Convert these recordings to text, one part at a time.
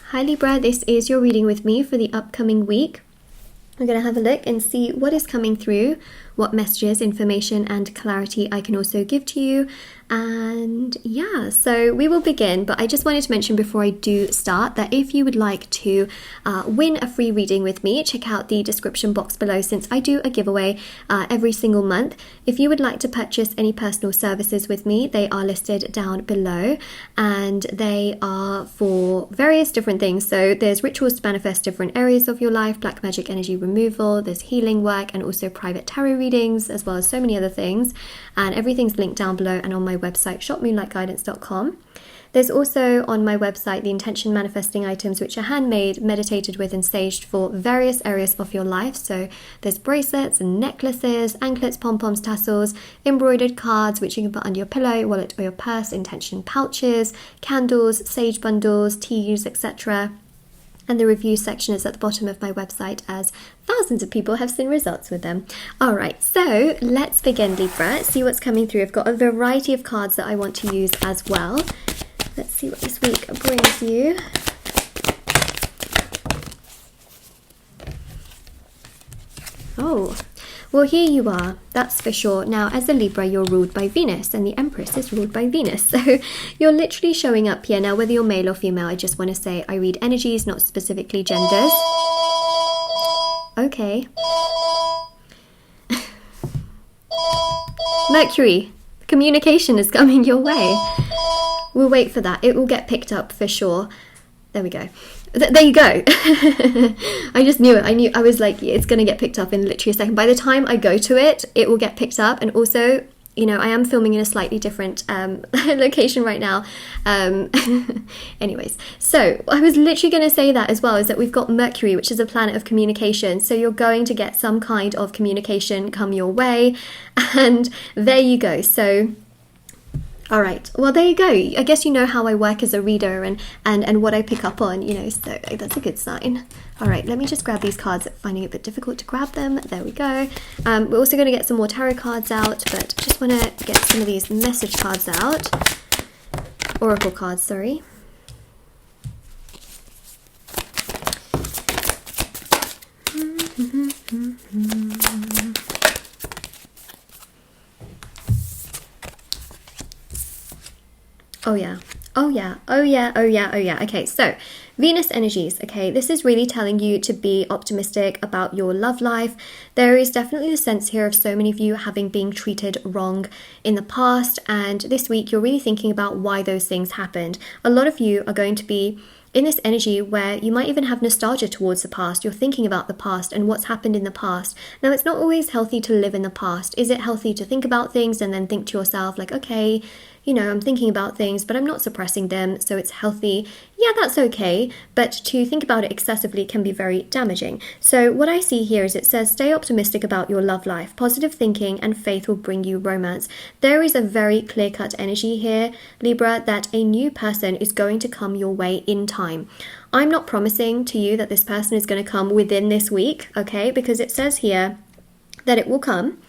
Hi Libra, this is your reading with me for the upcoming week. We're going to have a look and see what is coming through, what messages, information and clarity I can also give to you. And yeah, so we will begin, but I just wanted to mention before I do start that if you would like to win a free reading with me, check out the description box below since I do a giveaway every single month. If you would like to purchase any personal services with me, they are listed down below and they are for various different things. So there's rituals to manifest different areas of your life, black magic energy removal, there's healing work and also private tarot readings, as well as so many other things. And everything's linked down below and on my website shopmoonlightguidance.com. There's also on my website the intention manifesting items which are handmade, meditated with and saged for various areas of your life. So there's bracelets and necklaces, anklets, pom-poms, tassels, embroidered cards which you can put under your pillow, your wallet or your purse, intention pouches, candles, sage bundles, teas, etc. And the review section is at the bottom of my website as thousands of people have seen results with them. Alright, so let's begin Libra, see what's coming through. I've got a variety of cards that I want to use as well. Let's see what this week brings you. Oh, well here you are, that's for sure. Now as a Libra you're ruled by Venus and the Empress is ruled by Venus. So you're literally showing up here. Now whether you're male or female, I just want to say I read energies, not specifically genders. Okay. Mercury, communication is coming your way. We'll wait for that. It will get picked up for sure. There we go. There you go. I just knew it. I was like, it's going to get picked up in literally a second. By the time I go to it, it will get picked up. And also, you know, I am filming in a slightly different location right now. Anyways, so I was literally going to say that as well, is that we've got Mercury, which is a planet of communication. So you're going to get some kind of communication come your way. And there you go. So all right, well there you go. I guess you know how I work as a reader and what I pick up on, you know, so that's a good sign. All right, let me just grab these cards. I'm finding it a bit difficult to grab them. There we go. We're also going to get some more tarot cards out, but I just want to get some of these message cards out. Oracle cards, sorry. Oh yeah, oh yeah, oh yeah, oh yeah, oh yeah. Okay, so Venus energies, okay, this is really telling you to be optimistic about your love life. There is definitely the sense here of so many of you having been treated wrong in the past, and this week you're really thinking about why those things happened. A lot of you are going to be in this energy where you might even have nostalgia towards the past. You're thinking about the past and what's happened in the past. Now, it's not always healthy to live in the past. Is it healthy to think about things and then think to yourself like, okay, you know, I'm thinking about things, but I'm not suppressing them, so it's healthy. Yeah, that's okay, but to think about it excessively can be very damaging. So what I see here is it says, stay optimistic about your love life. Positive thinking and faith will bring you romance. There is a very clear-cut energy here, Libra, that a new person is going to come your way in time. I'm not promising to you that this person is going to come within this week, okay, because it says here that it will come.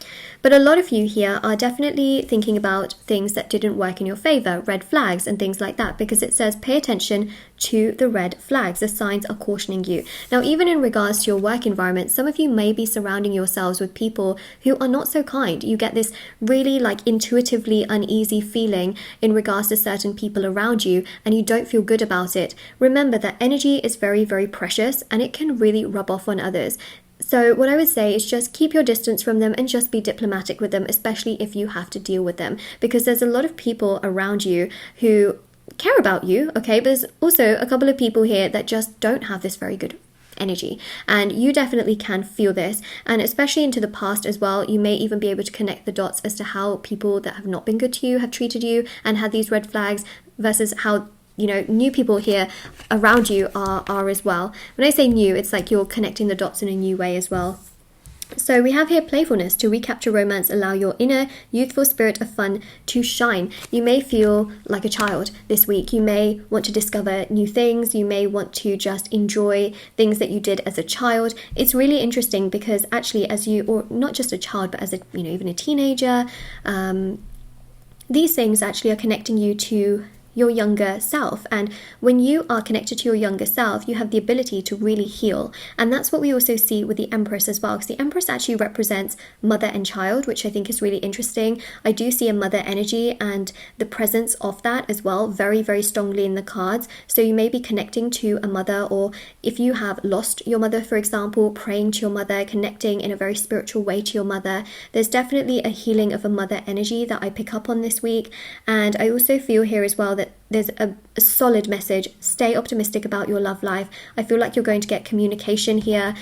But a lot of you here are definitely thinking about things that didn't work in your favor, red flags and things like that, because it says pay attention to the red flags. The signs are cautioning you. Now, even in regards to your work environment, some of you may be surrounding yourselves with people who are not so kind. You get this really like intuitively uneasy feeling in regards to certain people around you, and you don't feel good about it. Remember that energy is very, very precious and it can really rub off on others. So what I would say is just keep your distance from them and just be diplomatic with them, especially if you have to deal with them, because there's a lot of people around you who care about you, okay? But there's also a couple of people here that just don't have this very good energy, and you definitely can feel this, and especially into the past as well. You may even be able to connect the dots as to how people that have not been good to you have treated you and had these red flags versus how, you know, new people here around you are as well. When I say new, it's like you're connecting the dots in a new way as well. So we have here playfulness. To recapture romance, allow your inner youthful spirit of fun to shine. You may feel like a child this week. You may want to discover new things. You may want to just enjoy things that you did as a child. It's really interesting because actually as you, or not just a child, but as a, you know, even a teenager, these things actually are connecting you to your younger self. And when you are connected to your younger self, you have the ability to really heal. And that's what we also see with the Empress as well, because the Empress actually represents mother and child, which I think is really interesting. I do see a mother energy and the presence of that as well very, very strongly in the cards. So you may be connecting to a mother, or if you have lost your mother, for example, praying to your mother, connecting in a very spiritual way to your mother. There's definitely a healing of a mother energy that I pick up on this week. And I also feel here as well that there's a solid message. Stay optimistic about your love life. I feel like you're going to get communication here,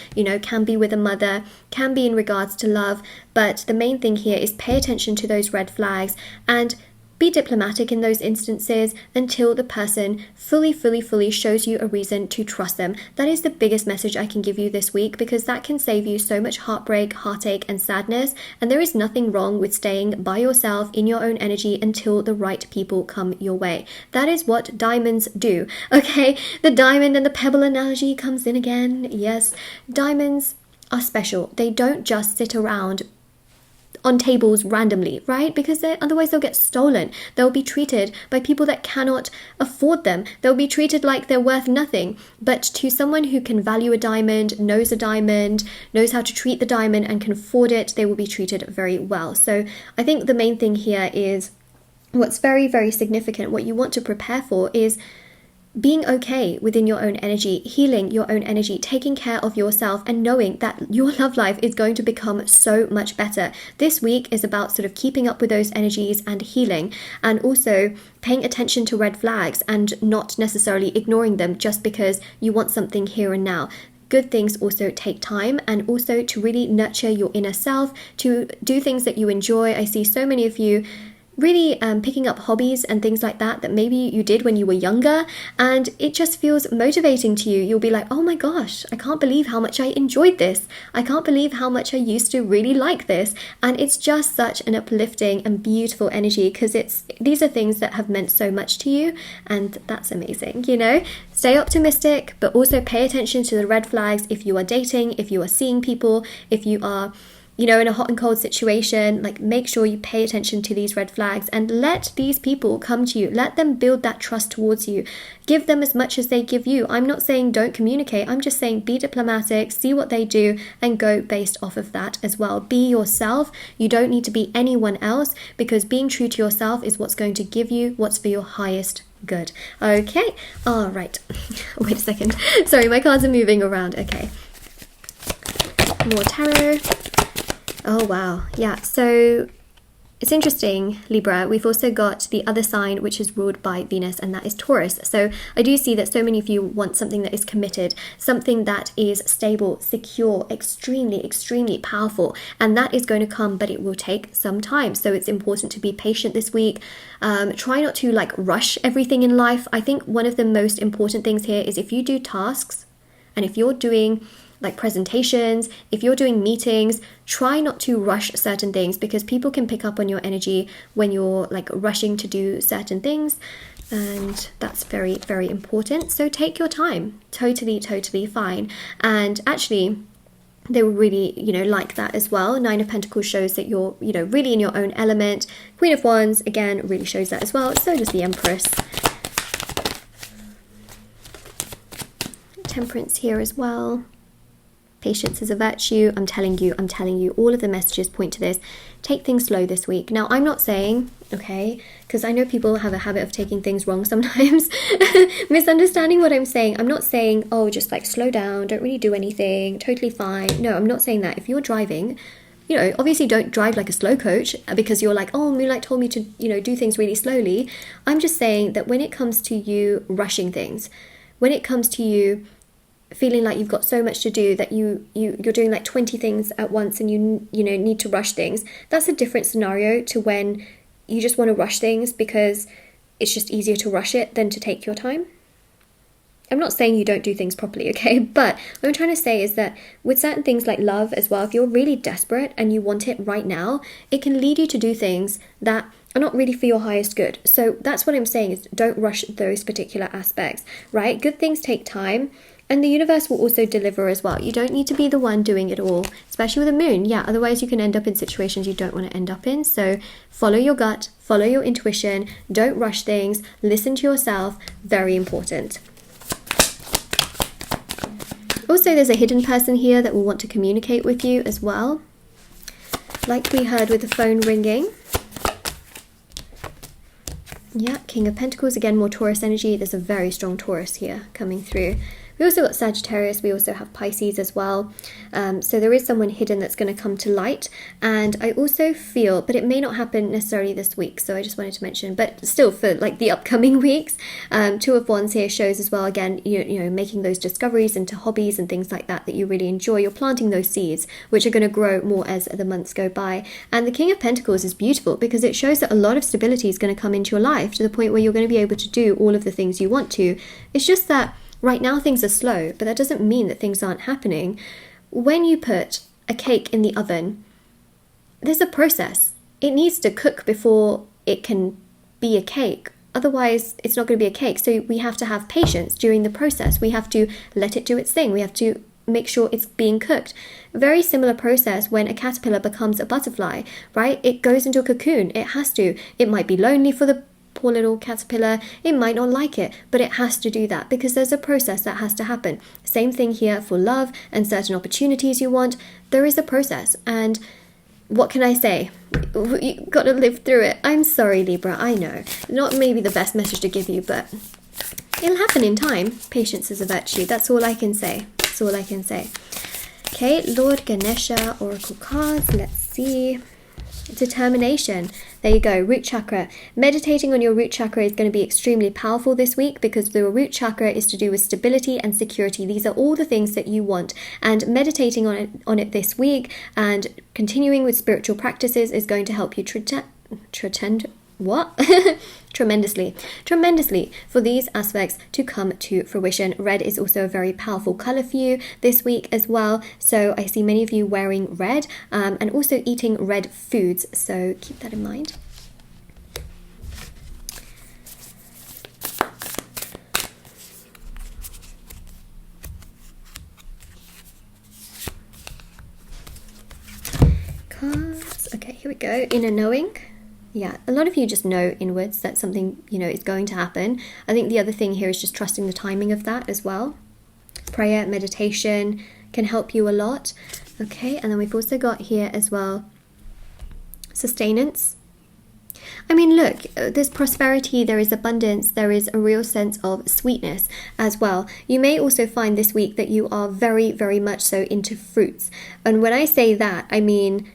can be with a mother, can be in regards to love, but the main thing here is pay attention to those red flags and be diplomatic in those instances until the person fully shows you a reason to trust them. That is the biggest message I can give you this week, because that can save you so much heartbreak, heartache, and sadness. And there is nothing wrong with staying by yourself in your own energy until the right people come your way. That is what diamonds do, okay? The diamond and the pebble analogy comes in again. Yes, diamonds are special. They don't just sit around on tables randomly, right? Because otherwise they'll get stolen. They'll be treated by people that cannot afford them. They'll be treated like they're worth nothing. But to someone who can value a diamond, knows how to treat the diamond, and can afford it, they will be treated very well. So I think the main thing here is what's very, very significant. What you want to prepare for is being okay within your own energy, healing your own energy, taking care of yourself, and knowing that your love life is going to become so much better. This week is about sort of keeping up with those energies and healing, and also paying attention to red flags and not necessarily ignoring them just because you want something here and now. Good things also take time, and also to really nurture your inner self, to do things that you enjoy. I see so many of you really picking up hobbies and things like that maybe you did when you were younger, and it just feels motivating to you. You'll be like, oh my gosh, I can't believe how much I enjoyed this. I can't believe how much I used to really like this. And it's just such an uplifting and beautiful energy, because these are things that have meant so much to you, and that's amazing. Stay optimistic, but also pay attention to the red flags. If you are dating, if you are seeing people, if you are in a hot and cold situation, make sure you pay attention to these red flags and let these people come to you. Let them build that trust towards you. Give them as much as they give you. I'm not saying don't communicate. I'm just saying be diplomatic, see what they do, and go based off of that as well. Be yourself. You don't need to be anyone else, because being true to yourself is what's going to give you what's for your highest good. Okay, all right. Wait a second. Sorry, my cards are moving around. Okay. More tarot. Oh, wow. Yeah, so it's interesting, Libra. We've also got the other sign, which is ruled by Venus, and that is Taurus. So I do see that so many of you want something that is committed, something that is stable, secure, extremely, extremely powerful. And that is going to come, but it will take some time. So it's important to be patient this week. Try not to rush everything in life. I think one of the most important things here is if you do tasks, and if you're doing presentations, if you're doing meetings, try not to rush certain things, because people can pick up on your energy when you're rushing to do certain things, and that's very, very important. So take your time. Totally fine. And actually, they will really, like that as well. 9 of Pentacles shows that you're, really in your own element. Queen of Wands, again, really shows that as well. So does the Empress. Temperance here as well. Patience is a virtue. I'm telling you, all of the messages point to this. Take things slow this week. Now, I'm not saying, okay, because I know people have a habit of taking things wrong sometimes, misunderstanding what I'm saying. I'm not saying, oh, just slow down, don't really do anything, totally fine. No, I'm not saying that. If you're driving, obviously don't drive like a slow coach because you're like, oh, Moonlight told me to, do things really slowly. I'm just saying that when it comes to you rushing things, when it comes to you feeling like you've got so much to do that you're doing 20 things at once and you need to rush things, that's a different scenario to when you just want to rush things because it's just easier to rush it than to take your time. I'm not saying you don't do things properly, okay? But what I'm trying to say is that with certain things like love as well, if you're really desperate and you want it right now, it can lead you to do things that are not really for your highest good. So that's what I'm saying, is don't rush those particular aspects, right? Good things take time. And the universe will also deliver as well. You don't need to be the one doing it all, especially with the moon. Yeah, otherwise you can end up in situations you don't want to end up in. So follow your gut, follow your intuition, don't rush things, listen to yourself. Very important. Also, there's a hidden person here that will want to communicate with you as well. Like we heard with the phone ringing. Yeah, King of Pentacles, again, more Taurus energy. There's a very strong Taurus here coming through. We also got Sagittarius, we also have Pisces as well. So there is someone hidden that's going to come to light. And I also feel, but it may not happen necessarily this week, so I just wanted to mention, but still for like the upcoming weeks, Two of Wands here shows as well, again, you know, making those discoveries into hobbies and things like that you really enjoy. You're planting those seeds, which are going to grow more as the months go by. And the King of Pentacles is beautiful because it shows that a lot of stability is going to come into your life to the point where you're going to be able to do all of the things you want to. It's just that right now things are slow, but that doesn't mean that things aren't happening. When you put a cake in the oven, there's a process. It needs to cook before it can be a cake. Otherwise, it's not going to be a cake. So we have to have patience during the process. We have to let it do its thing. We have to make sure it's being cooked. Very similar process when a caterpillar becomes a butterfly, right? It goes into a cocoon. It has to. It might be lonely for the poor little caterpillar, it might not like it, but it has to do that because there's a process that has to happen. Same thing here for love and certain opportunities you want. There is a process, and what can I say? You got to live through it. I'm sorry, Libra, I know. Not maybe the best message to give you, but it'll happen in time. Patience is a virtue. That's all I can say. That's all I can say. Okay, Lord Ganesha, Oracle cards. Let's see. Determination. There you go, root chakra. Meditating on your root chakra is going to be extremely powerful this week because the root chakra is to do with stability and security. These are all the things that you want, and meditating on it this week and continuing with spiritual practices is going to help you tremendously for these aspects to come to fruition. Red is also a very powerful color for you this week as well, so I see many of you wearing red and also eating red foods, so keep that in mind. Cards. Okay, here we go. Inner knowing. Yeah, a lot of you just know inwards that something, you know, is going to happen. I think the other thing here is just trusting the timing of that as well. Prayer, meditation can help you a lot. Okay, and then we've also got here as well, sustenance. I mean, look, there's prosperity, there is abundance, there is a real sense of sweetness as well. You may also find this week that you are very, very much so into fruits. And when I say that, I mean,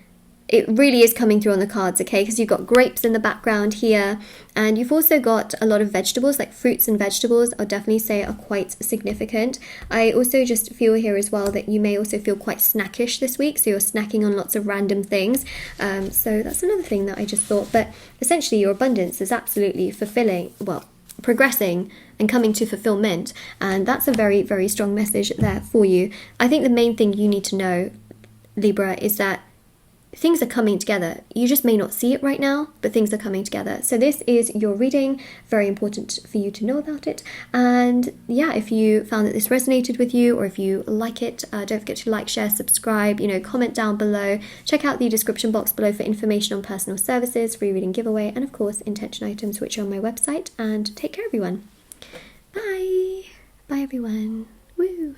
it really is coming through on the cards, okay? Because you've got grapes in the background here, and you've also got a lot of vegetables, like fruits and vegetables, I'll definitely say are quite significant. I also just feel here as well that you may also feel quite snackish this week, so you're snacking on lots of random things. So that's another thing that I just thought, but essentially your abundance is absolutely fulfilling, well, progressing and coming to fulfillment, and that's a very, very strong message there for you. I think the main thing you need to know, Libra, is that things are coming together. You just may not see it right now, but things are coming together. So this is your reading. Very important for you to know about it. And yeah, if you found that this resonated with you, or if you like it, don't forget to like, share, subscribe, comment down below. Check out the description box below for information on personal services, free reading giveaway, and of course intention items, which are on my website. And take care, everyone. Bye. Bye, everyone. Woo.